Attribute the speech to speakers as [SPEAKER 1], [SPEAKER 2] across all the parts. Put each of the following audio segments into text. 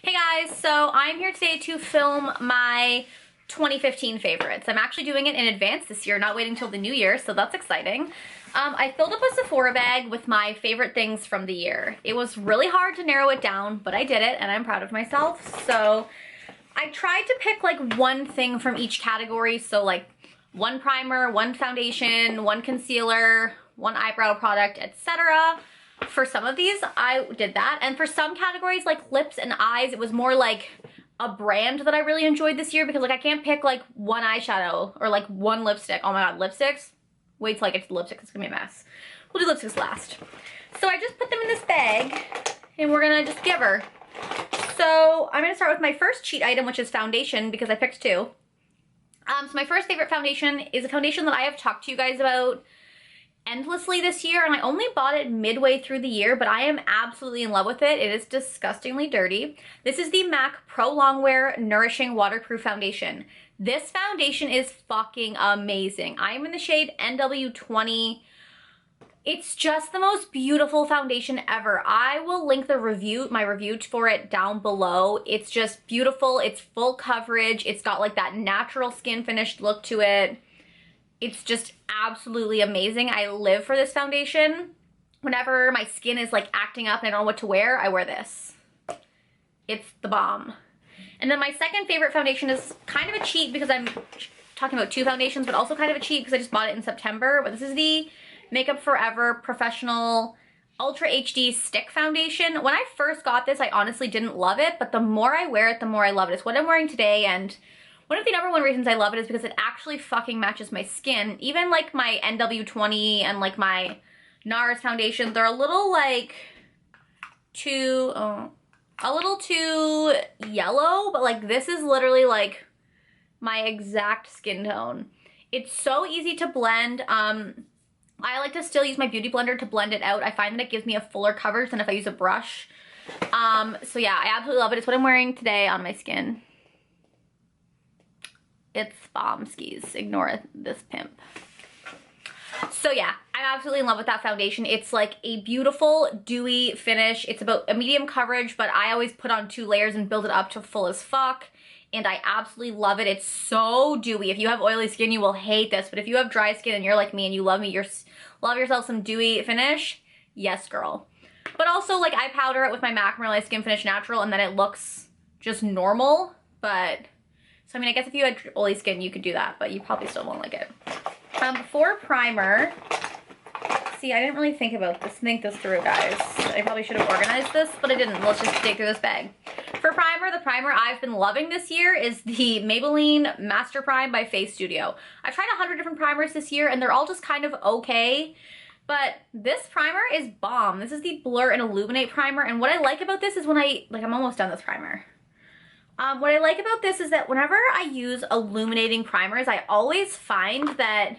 [SPEAKER 1] Hey guys, so I'm here today to film my 2015 favorites. I'm actually doing it in advance this year, not waiting till the new year, so that's exciting. I filled up a Sephora bag with my favorite things from the year. It was really hard to narrow it down, but I did it and I'm proud of myself. So I tried to pick like one thing from each category, so like one primer, one foundation, one concealer, one eyebrow product, etc. For some of these, I did that. And for some categories like lips and eyes, it was more like a brand that I really enjoyed this year because like I can't pick like one eyeshadow or like one lipstick. Oh my god, lipsticks? Wait till I get to the lipstick, it's gonna be a mess. We'll do lipsticks last. So I just put them in this bag and we're gonna just give her. So I'm gonna start with my first cheat item, which is foundation, because I picked two. So my first favorite foundation is a foundation that I have talked to you guys about endlessly this year, and I only bought it midway through the year, but I am absolutely in love with it. It is disgustingly dirty. This is the MAC Pro Longwear Nourishing Waterproof Foundation. This foundation is fucking amazing. I am in the shade NW20. It's just the most beautiful foundation ever. I will link the review, my review for it down below. It's just beautiful. It's full coverage. It's got like that natural skin finished look to it. It's just absolutely amazing. I live for this foundation. Whenever my skin is like acting up and I don't know what to wear, I wear this. It's the bomb. And then my second favorite foundation is kind of a cheat because I'm talking about two foundations, but also kind of a cheat because I just bought it in September. But this is the Makeup Forever Professional Ultra HD Stick Foundation. When I first got this, I honestly didn't love it, but the more I wear it, the more I love it. It's what I'm wearing today, and one of the number one reasons I love it is because it actually fucking matches my skin. Even like my NW20 and like my NARS foundation, they're a little like a little too yellow, but like this is literally like my exact skin tone. It's so easy to blend. I like to still use my beauty blender to blend it out. I find that it gives me a fuller coverage than if I use a brush. So yeah, I absolutely love it. It's what I'm wearing today on my skin. It's bomb skis. Ignore this pimp. So yeah, I'm absolutely in love with that foundation. It's like a beautiful dewy finish. It's about a medium coverage, but I always put on 2 layers and build it up to full as fuck. And I absolutely love it. It's so dewy. If you have oily skin, you will hate this. But if you have dry skin and you're like me and you love love yourself some dewy finish, yes, girl. But also, like, I powder it with my MAC Marley Skin Finish Natural, and then it looks just normal. But so, I mean, I guess if you had oily skin, you could do that, but you probably still won't like it. For primer, see, I didn't really think this through, guys. I probably should have organized this, but I didn't. Let's just dig through this bag. For primer, the primer I've been loving this year is the Maybelline Master Prime by Face Studio. I've tried 100 different primers this year, and they're all just kind of okay. But this primer is bomb. This is the Blur and Illuminate primer, and what I like about this is when I'm almost done this primer. What I like about this is that whenever I use illuminating primers, I always find that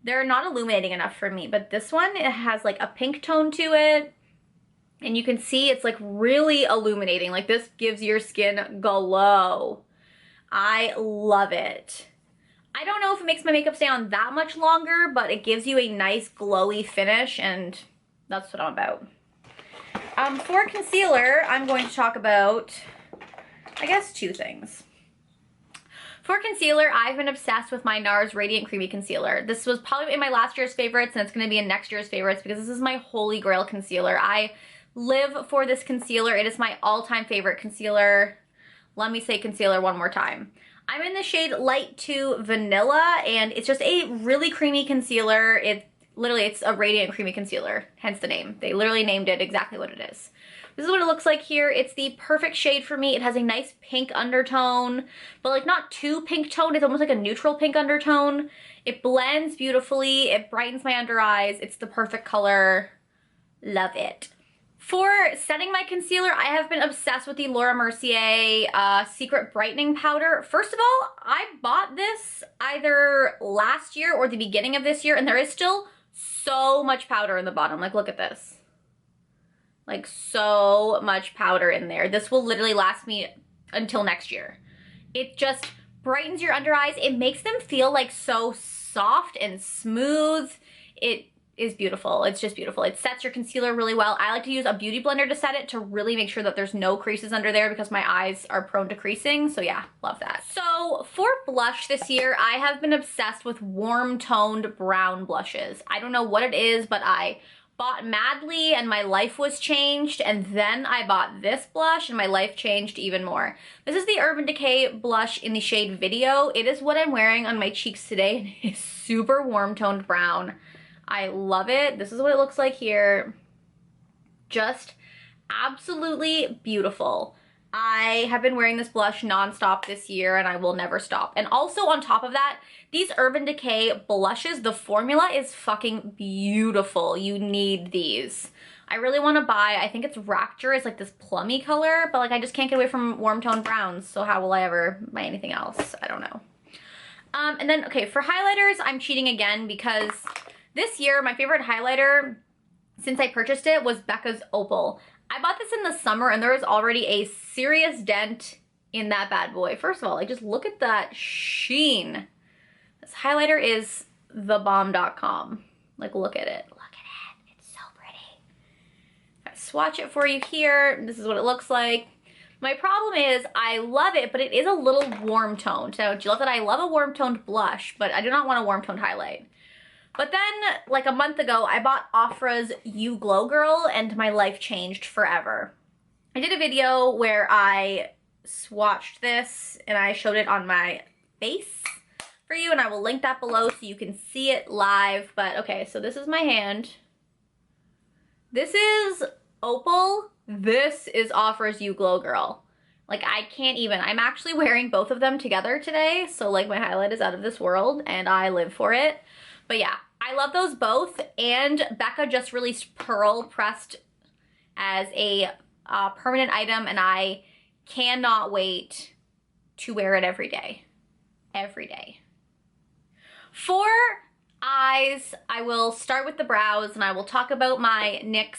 [SPEAKER 1] they're not illuminating enough for me. But this one, it has like a pink tone to it. And you can see it's like really illuminating. Like this gives your skin glow. I love it. I don't know if it makes my makeup stay on that much longer, but it gives you a nice glowy finish, and that's what I'm about. For concealer, I'm going to talk about, I guess, 2 things. For concealer, I've been obsessed with my NARS Radiant Creamy Concealer. This was probably in my last year's favorites, and it's going to be in next year's favorites because this is my holy grail concealer. I live for this concealer. It is my all-time favorite concealer. Let me say concealer one more time. I'm in the shade Light to Vanilla, and it's just a really creamy concealer. It's a Radiant Creamy Concealer, hence the name. They literally named it exactly what it is. This is what it looks like here. It's the perfect shade for me. It has a nice pink undertone, but like not too pink toned. It's almost like a neutral pink undertone. It blends beautifully. It brightens my under eyes. It's the perfect color. Love it. For setting my concealer, I have been obsessed with the Laura Mercier Secret Brightening Powder. First of all, I bought this either last year or the beginning of this year, and there is still so much powder in the bottom. Like, look at this. Like, so much powder in there. This will literally last me until next year. It just brightens your under eyes. It makes them feel like so soft and smooth. It is beautiful. It's just beautiful. It sets your concealer really well. I like to use a beauty blender to set it to really make sure that there's no creases under there because my eyes are prone to creasing. So yeah, love that. So for blush this year, I have been obsessed with warm toned brown blushes. I don't know what it is, but I bought Madly and my life was changed, and then I bought this blush and my life changed even more. This is the Urban Decay blush in the shade Video. It is what I'm wearing on my cheeks today, and it is super warm toned brown. I love it. This is what it looks like here. Just absolutely beautiful. I have been wearing this blush nonstop this year and I will never stop. And also on top of that, these Urban Decay blushes, the formula is fucking beautiful. You need these. I really want to buy, I think it's Rapture, it's like this plummy color, but like I just can't get away from warm toned browns. So how will I ever buy anything else? I don't know. And then, okay, for highlighters, I'm cheating again because this year, my favorite highlighter, since I purchased it, was Becca's Opal. I bought this in the summer and there is already a serious dent in that bad boy. First of all, like just look at that sheen. This highlighter is thebomb.com. Like look at it. Look at it. It's so pretty. I swatch it for you here. This is what it looks like. My problem is I love it, but it is a little warm toned. So do you love that? I love a warm toned blush, but I do not want a warm toned highlight. But then, like a month ago, I bought Ofra's You Glow Girl and my life changed forever. I did a video where I swatched this and I showed it on my face for you, and I will link that below so you can see it live. But okay, so this is my hand. This is Opal. This is Ofra's You Glow Girl. Like I can't even. I'm actually wearing both of them together today, so like my highlight is out of this world and I live for it. But yeah, I love those both, and Becca just released Pearl pressed as a permanent item, and I cannot wait to wear it every day. Every day. For eyes, I will start with the brows, and I will talk about my NYX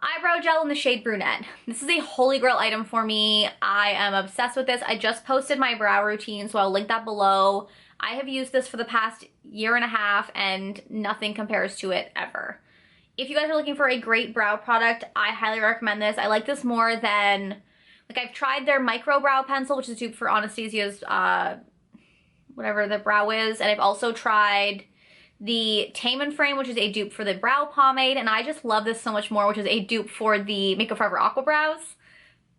[SPEAKER 1] eyebrow gel in the shade Brunette. This is a holy grail item for me. I am obsessed with this. I just posted my brow routine, so I'll link that below. I have used this for the past year and a half and nothing compares to it ever. If you guys are looking for a great brow product, I highly recommend this. I like this more than, like I've tried their micro brow pencil, which is a dupe for Anastasia's, whatever the brow is. And I've also tried the Tame and Frame, which is a dupe for the brow pomade. And I just love this so much more, which is a dupe for the Makeup Forever Aqua Brows.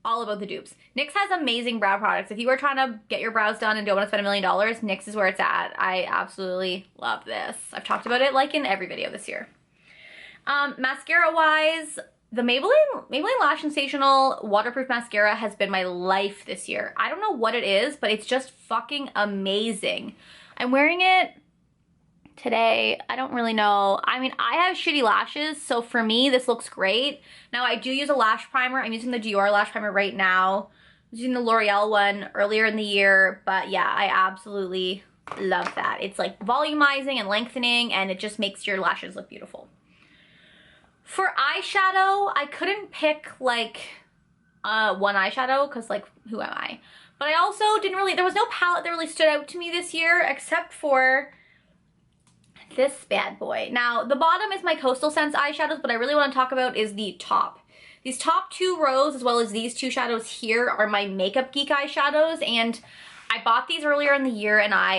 [SPEAKER 1] All about the dupes. NYX has amazing brow products. If you are trying to get your brows done and don't want to spend $1 million, NYX is where it's at. I absolutely love this. I've talked about it like in every video this year. Mascara wise, the Maybelline Lash Sensational Waterproof Mascara has been my life this year. I don't know what it is, but it's just fucking amazing. I'm wearing it today. I don't really know. I mean, I have shitty lashes, so for me, this looks great. Now, I do use a lash primer. I'm using the Dior lash primer right now. I was using the L'Oreal one earlier in the year, but yeah, I absolutely love that. It's like volumizing and lengthening, and it just makes your lashes look beautiful. For eyeshadow, I couldn't pick like one eyeshadow because like, who am I? But I also didn't really, there was no palette that really stood out to me this year except for this bad boy. Now, the bottom is my Coastal Scents eyeshadows, but I really want to talk about is the top. These top two rows, as well as these two shadows here, are my Makeup Geek eyeshadows, and I bought these earlier in the year, and I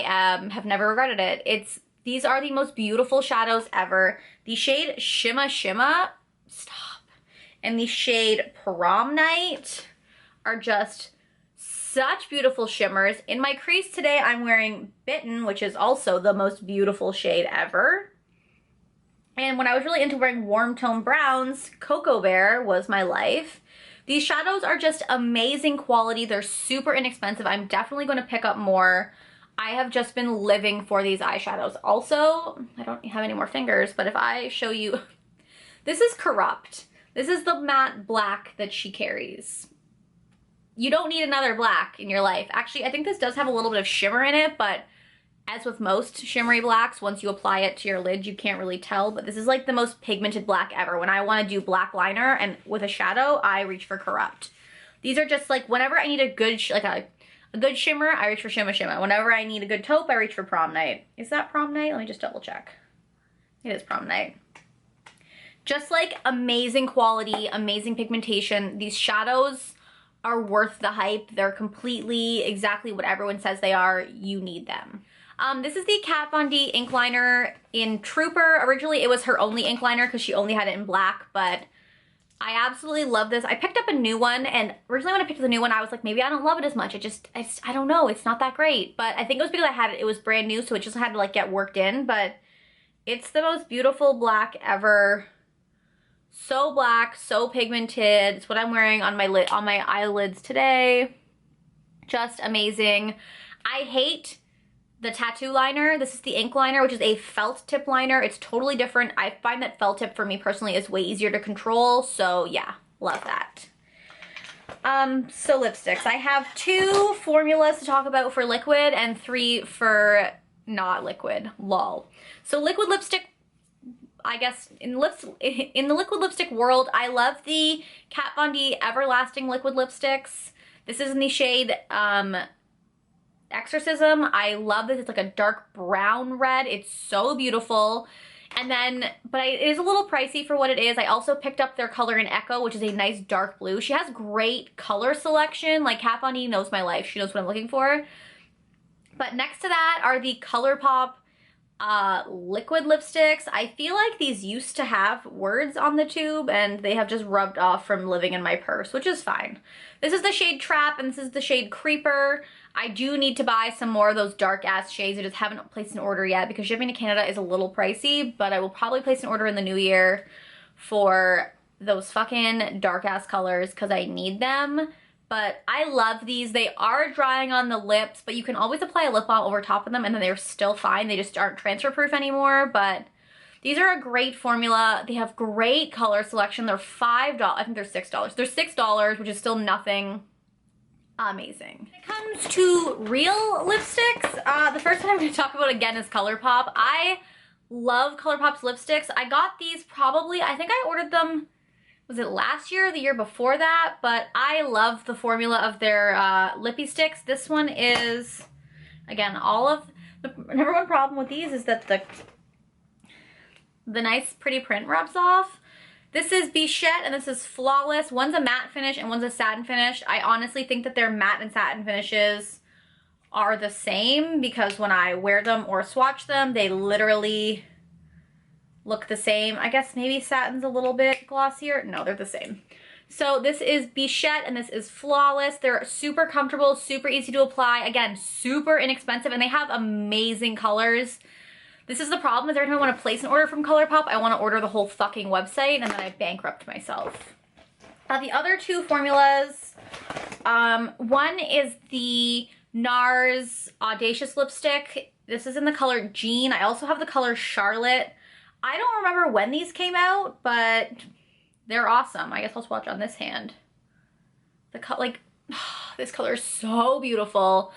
[SPEAKER 1] have never regretted it. These are the most beautiful shadows ever. The shade Shimma Shimma, stop, and the shade Prom Night are just such beautiful shimmers. In my crease today, I'm wearing Bitten, which is also the most beautiful shade ever. And when I was really into wearing warm tone browns, Cocoa Bear was my life. These shadows are just amazing quality. They're super inexpensive. I'm definitely going to pick up more. I have just been living for these eyeshadows. Also, I don't have any more fingers, but if I show you, this is Corrupt. This is the matte black that she carries. You don't need another black in your life. Actually, I think this does have a little bit of shimmer in it, but as with most shimmery blacks, once you apply it to your lid, you can't really tell, but this is like the most pigmented black ever. When I want to do black liner and with a shadow, I reach for Corrupt. These are just like, whenever I need a good, a good shimmer, I reach for Shimma Shimma. Whenever I need a good taupe, I reach for Prom Night. Is that Prom Night? Let me just double check. It is prom night. Just like amazing quality, amazing pigmentation. These shadows are worth the hype. They're completely exactly what everyone says they are. You need them. This is the Kat Von D ink liner in Trooper. Originally it was her only ink liner because she only had it in black, but I absolutely love this. I picked up a new one, and originally when I picked up the new one, I was like, maybe I don't love it as much. I don't know, it's not that great. But I think it was because I had it, it was brand new, so it just had to like get worked in, but it's the most beautiful black ever. So black, so pigmented. It's what I'm wearing on my eyelids today. Just amazing. I hate the tattoo liner. This is the ink liner, which is a felt tip liner. It's totally different. I find that felt tip for me personally is way easier to control. So yeah, love that. So lipsticks. I have 2 formulas to talk about for liquid and 3 for not liquid. Lol. So liquid lipstick, I guess in the liquid lipstick world, I love the Kat Von D Everlasting liquid lipsticks. This is in the shade Exorcism. I love this. It's like a dark brown red. It's so beautiful. And then, but it is a little pricey for what it is. I also picked up their color in Echo, which is a nice dark blue. She has great color selection. Like Kat Von D knows my life. She knows what I'm looking for. But next to that are the ColourPop liquid lipsticks. I feel like these used to have words on the tube and they have just rubbed off from living in my purse, which is fine. This is the shade Trap and this is the shade Creeper. I do need to buy some more of those dark ass shades. I just haven't placed an order yet because shipping to Canada is a little pricey, but I will probably place an order in the new year for those fucking dark ass colors because I need them. But I love these. They are drying on the lips, but you can always apply a lip balm over top of them and then they're still fine. They just aren't transfer proof anymore, but these are a great formula. They have great color selection. They're $5. I think they're $6. They're $6, which is still nothing. Amazing. When it comes to real lipsticks, the first one I'm going to talk about again is ColourPop. I love ColourPop's lipsticks. I got these probably, I think I ordered them, was it last year or the year before that? But I love the formula of their lippy sticks. This one is, again, all of, the number one problem with these is that the nice pretty print rubs off. This is Bichette and this is Flawless. One's a matte finish and one's a satin finish. I honestly think that their matte and satin finishes are the same because when I wear them or swatch them, they literally look the same. I guess maybe satin's a little bit glossier. No, they're the same. So this is Bichette and this is Flawless. They're super comfortable, super easy to apply. Again, super inexpensive and they have amazing colors. This is the problem, is every time I want to place an order from ColourPop, I want to order the whole fucking website and then I bankrupt myself. The other 2 formulas, one is the NARS Audacious Lipstick. This is in the color Jean. I also have the color Charlotte. I don't remember when these came out, but they're awesome. I guess I'll swatch on this hand. This color is so beautiful.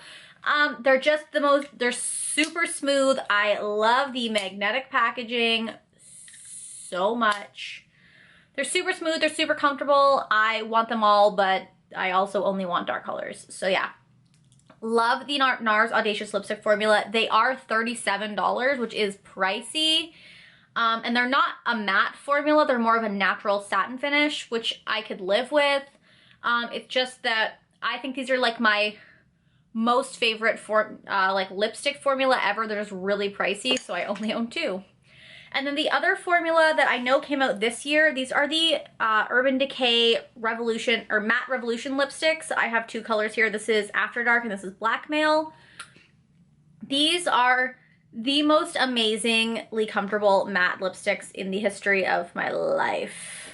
[SPEAKER 1] They're just the most, they're super smooth. I love the magnetic packaging so much. They're super smooth, they're super comfortable. I want them all, but I also only want dark colors. So yeah, love the NARS Audacious Lipstick formula. They are $37, which is pricey. And they're not a matte formula, they're more of a natural satin finish, which I could live with. It's just that I think these are like my most favorite like lipstick formula ever. They're just really pricey, so I only own 2. And then the other formula that I know came out this year, these are the Urban Decay Revolution or Matte Revolution lipsticks. I have 2 colors here. This is After Dark and this is Blackmail. These are the most amazingly comfortable matte lipsticks in the history of my life.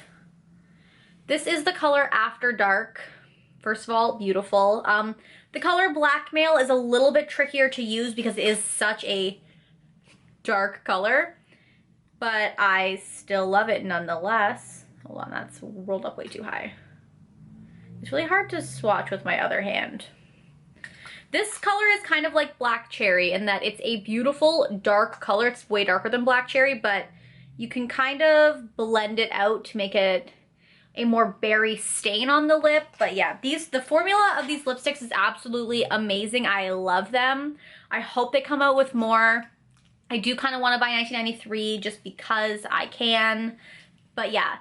[SPEAKER 1] This is the color After Dark. First of all, beautiful. The color Blackmail is a little bit trickier to use because it is such a dark color, but I still love it nonetheless. Hold on, that's rolled up way too high. It's really hard to swatch with my other hand. This color is kind of like Black Cherry in that it's a beautiful dark color. It's way darker than Black Cherry, but you can kind of blend it out to make it a more berry stain on the lip. But yeah, the formula of these lipsticks is absolutely amazing. I love them. I hope they come out with more. I do kind of want to buy 1993 just because I can. But yeah,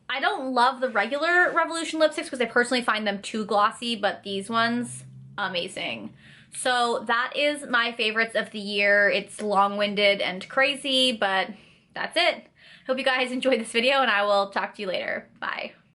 [SPEAKER 1] I don't love the regular Revolution lipsticks because I personally find them too glossy, but these ones, amazing. So that is my favorites of the year. It's long-winded and crazy, but that's it. Hope you guys enjoyed this video, and I will talk to you later. Bye.